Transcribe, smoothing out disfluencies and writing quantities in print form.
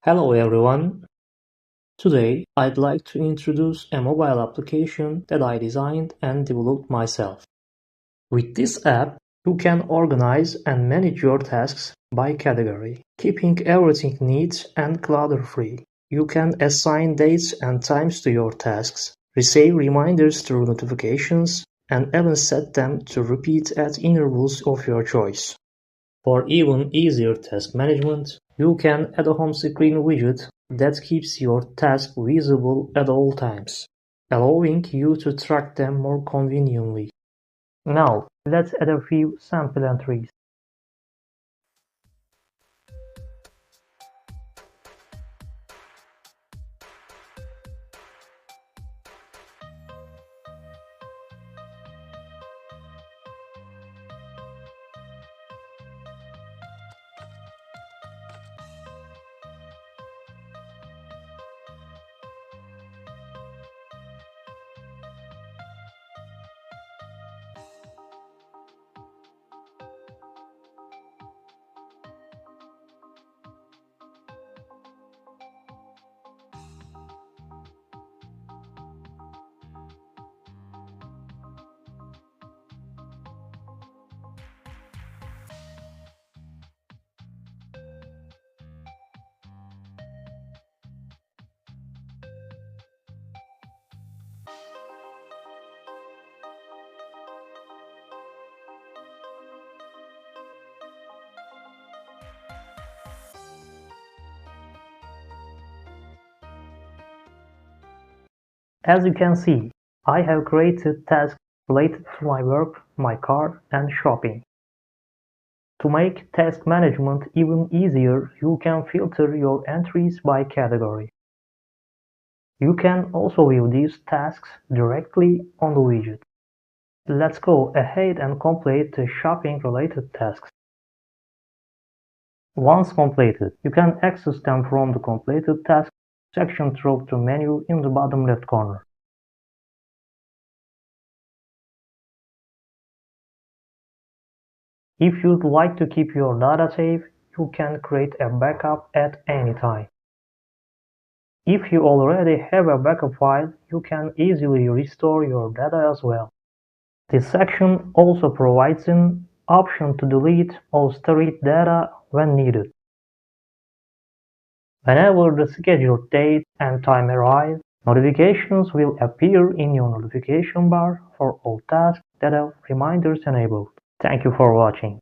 Hello everyone. Today I'd like to introduce a mobile application that I designed and developed myself. With this app, you can organize and manage your tasks by category, keeping everything neat and clutter-free. You can assign dates and times to your tasks, receive reminders through notifications, and even set them to repeat at intervals of your choice. For even easier task management, you can add a home screen widget that keeps your tasks visible at all times, allowing you to track them more conveniently. Now, let's add a few sample entries. As you can see, I have created tasks related to my work, my car, and shopping. To make task management even easier, you can filter your entries by category. You can also view these tasks directly on the widget. Let's go ahead and complete the shopping-related tasks. Once completed, you can access them from the Completed Tasks section through the menu in the bottom left corner. If you'd like to keep your data safe, you can create a backup at any time. If you already have a backup file, you can easily restore your data as well. This section also provides an option to delete or storage data when needed. Whenever the scheduled date and time arrive, notifications will appear in your notification bar for all tasks that have reminders enabled. Thank you for watching.